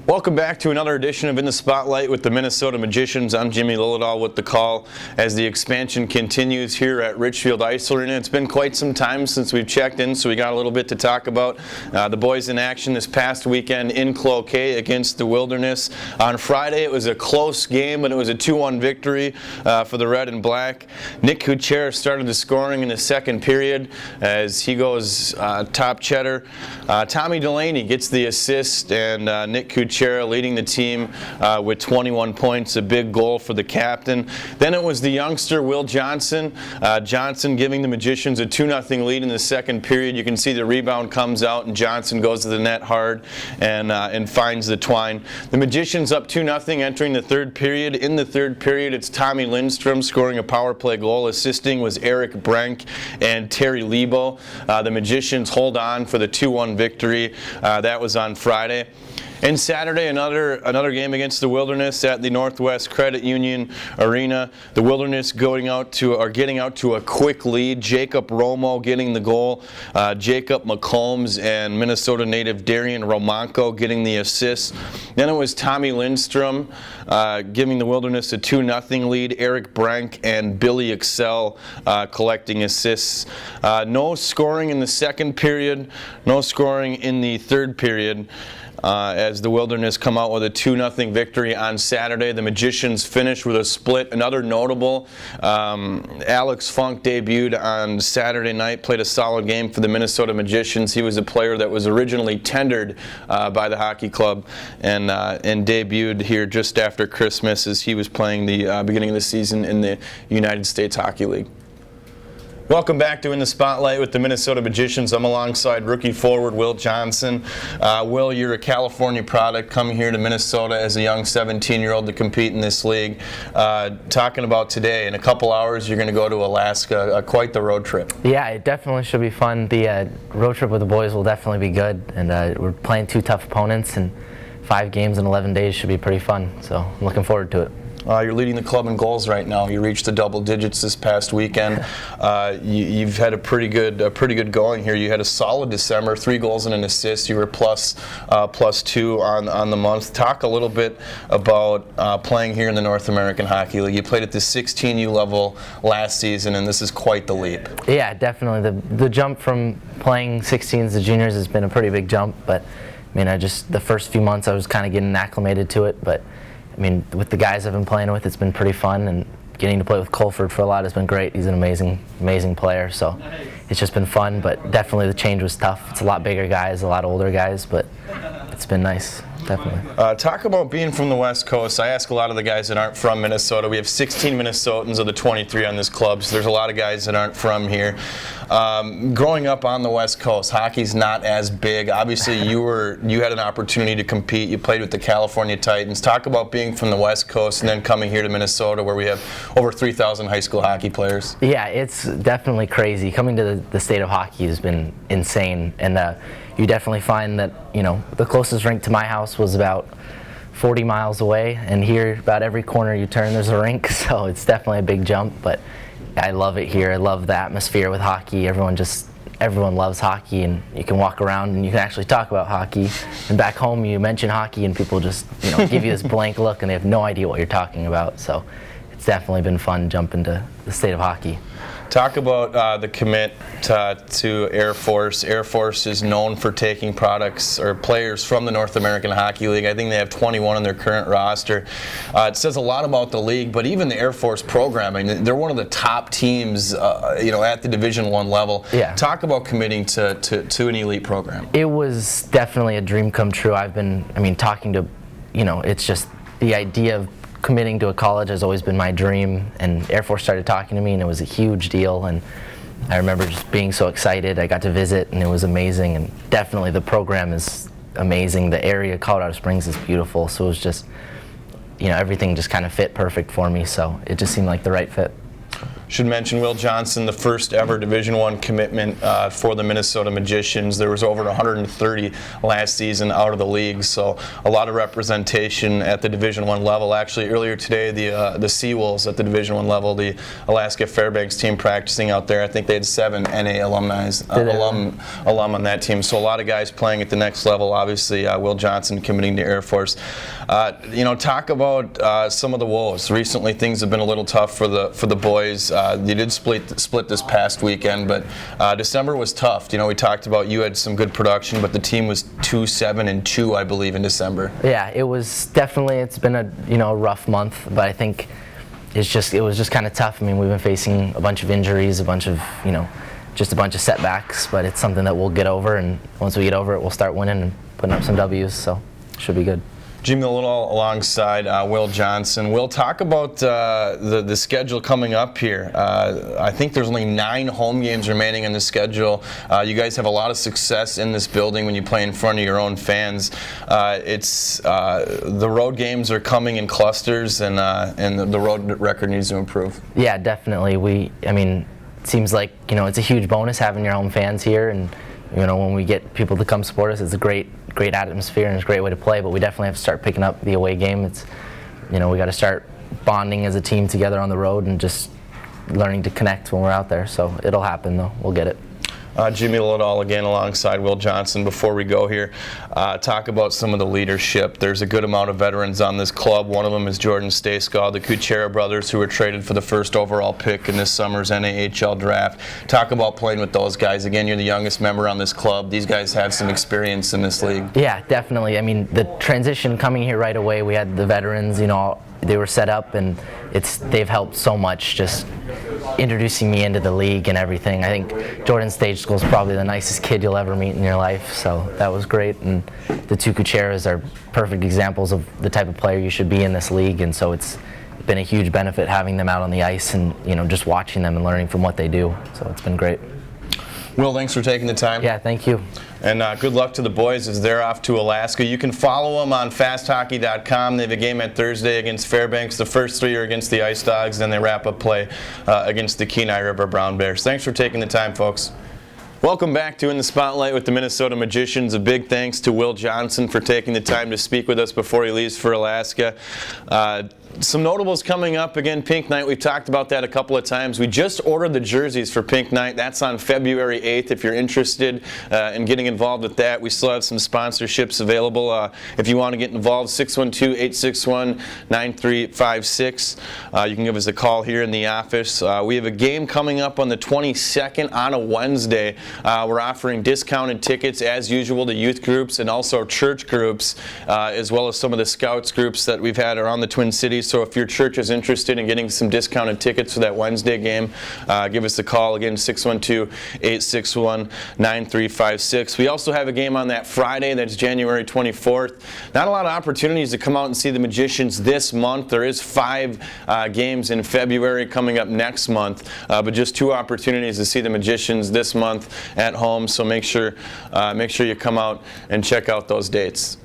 Welcome back to another edition of In the Spotlight with the Minnesota Magicians. I'm Jimmy Lillidahl with the call as the expansion continues here at Richfield Ice Arena. It's been quite some time since we've checked in, so we got a little bit to talk about. The boys in action this past weekend in Cloquet against the Wilderness. On Friday, it was a close game, but it was a 2-1 victory for the Red and Black. Nick Kuchera started the scoring in the second period as he goes top cheddar. Tommy Delaney gets the assist, and Nick Kuchera leading the team with 21 points, a big goal for the captain. Then it was the youngster Will Johnson. Johnson giving the Magicians a 2-0 lead in the second period. You can see the rebound comes out and Johnson goes to the net hard and finds the twine. The Magicians up 2-0 entering the third period. In the third period, it's Tommy Lindstrom scoring a power play goal. Assisting was Eric Brank and Terry Lebo. The Magicians hold on for the 2-1 victory. That was on Friday. And Saturday, another game against the Wilderness at the Northwest Credit Union Arena. The Wilderness getting out to a quick lead. Jacob Romo getting the goal. Jacob McCombs and Minnesota native Darian Romanko getting the assists. Then it was Tommy Lindstrom giving the Wilderness a 2-0 lead. Eric Brank and Billy Excel collecting assists. No scoring in the second period. No scoring in the third period. As the Wilderness come out with a 2-0 victory on Saturday. The Magicians finished with a split. Another notable, Alex Funk debuted on Saturday night, played a solid game for the Minnesota Magicians. He was a player that was originally tendered by the hockey club and debuted here just after Christmas as he was playing the beginning of the season in the United States Hockey League. Welcome back to In the Spotlight with the Minnesota Magicians. I'm alongside rookie forward Will Johnson. Will, you're a California product coming here to Minnesota as a young 17-year-old to compete in this league. Talking about today, in a couple hours you're going to go to Alaska, quite the road trip. Yeah, it definitely should be fun. The road trip with the boys will definitely be good, and we're playing 2 tough opponents, and 5 games in 11 days should be pretty fun, so I'm looking forward to it. You're leading the club in goals right now. You reached the double digits this past weekend. You've had a pretty good going here. You had a solid December, 3 goals and an assist. You were plus 2 on the month. Talk a little bit about playing here in the North American Hockey League. You played at the 16U level last season, and this is quite the leap. Yeah, definitely. The jump from playing 16s to juniors has been a pretty big jump. But I mean, the first few months I was kind of getting acclimated to it, but. I mean, with the guys I've been playing with, it's been pretty fun, and getting to play with Colford for a lot has been great. He's an amazing player, so it's just been fun, but definitely the change was tough. It's a lot bigger guys, a lot older guys, but it's been nice, definitely. Talk about being from the West Coast. I ask a lot of the guys that aren't from Minnesota. We have 16 Minnesotans of the 23 on this club, so there's a lot of guys that aren't from here. Growing up on the West Coast, hockey's not as big. Obviously, you had an opportunity to compete. You played with the California Titans. Talk about being from the West Coast and then coming here to Minnesota, where we have over 3,000 high school hockey players. Yeah, it's definitely crazy. Coming to the state of hockey has been insane, and you definitely find that the closest rink to my house was about 40 miles away, and here about every corner you turn there's a rink, so it's definitely a big jump. But I love it here. I love the atmosphere with hockey. Everyone loves hockey, and you can walk around and you can actually talk about hockey. And back home you mention hockey and people just give you this blank look and they have no idea what you're talking about. So it's definitely been fun jumping to the state of hockey. Talk about the commit to Air Force. Air Force is known for taking products or players from the North American Hockey League. I think they have 21 on their current roster. It says a lot about the league, but even the Air Force program, I mean, they're one of the top teams, at the Division I level. Yeah. Talk about committing to an elite program. It was definitely a dream come true. Talking to, it's just the idea of committing to a college has always been my dream, and Air Force started talking to me and it was a huge deal, and I remember just being so excited. I got to visit and it was amazing, and definitely the program is amazing. The area, Colorado Springs, is beautiful, so it was just, everything just kind of fit perfect for me, so it just seemed like the right fit. Should mention Will Johnson, the first ever Division I commitment for the Minnesota Magicians. There was over 130 last season out of the league, so a lot of representation at the Division I level. Actually, earlier today, the Seawolves at the Division I level, the Alaska Fairbanks team practicing out there. I think they had 7 NA alum on that team. So a lot of guys playing at the next level. Obviously, Will Johnson committing to Air Force. Talk about some of the woes. Recently, things have been a little tough for the boys. You did split this past weekend, but December was tough. We talked about you had some good production, but the team was 2-7-2, I believe, in December. Yeah, it was definitely. It's been a rough month, but I think it was just kind of tough. I mean, we've been facing a bunch of injuries, a bunch of setbacks, but it's something that we'll get over, and once we get over it, we'll start winning and putting up some W's. So it should be good. Jimmy Little alongside Will Johnson. We'll talk about the schedule coming up here. I think there's only 9 home games remaining on the schedule. You guys have a lot of success in this building when you play in front of your own fans. The road games are coming in clusters, and the road record needs to improve. Yeah, definitely. It seems like it's a huge bonus having your home fans here, and when we get people to come support us, it's a great atmosphere and it's a great way to play. But we definitely have to start picking up the away game. It's we got to start bonding as a team together on the road and just learning to connect when we're out there. So it'll happen though. We'll get it. Jimmy Little again alongside Will Johnson. Before we go here, talk about some of the leadership. There's a good amount of veterans on this club. One of them is Jordan Stayscall, the Kuchera brothers, who were traded for the first overall pick in this summer's NAHL draft. Talk about playing with those guys. Again, you're the youngest member on this club. These guys have some experience in this league. Yeah, definitely. The transition coming here right away, we had the veterans, they were set up, and they've helped so much just introducing me into the league and everything. I think Jordan Stageschool is probably the nicest kid you'll ever meet in your life, so that was great. And the 2 Kucheras are perfect examples of the type of player you should be in this league, and so it's been a huge benefit having them out on the ice and just watching them and learning from what they do. So it's been great. Will, thanks for taking the time. Yeah, thank you. And good luck to the boys as they're off to Alaska. You can follow them on fasthockey.com. They have a game at Thursday against Fairbanks. The first 3 are against the Ice Dogs, then they wrap up play against the Kenai River Brown Bears. Thanks for taking the time, folks. Welcome back to In the Spotlight with the Minnesota Magicians. A big thanks to Will Johnson for taking the time to speak with us before he leaves for Alaska. Some notables coming up. Again, Pink Night, we've talked about that a couple of times. We just ordered the jerseys for Pink Night. That's on February 8th. If you're interested in getting involved with that, we still have some sponsorships available. If you want to get involved, 612-861-9356. You can give us a call here in the office. We have a game coming up on the 22nd on a Wednesday. We're offering discounted tickets, as usual, to youth groups and also church groups, as well as some of the scouts groups that we've had around the Twin Cities. So if your church is interested in getting some discounted tickets for that Wednesday game, give us a call. Again, 612-861-9356. We also have a game on that Friday. That's January 24th. Not a lot of opportunities to come out and see the Magicians this month. There is 5 games in February coming up next month, but just 2 opportunities to see the Magicians this month at home. So make sure you come out and check out those dates.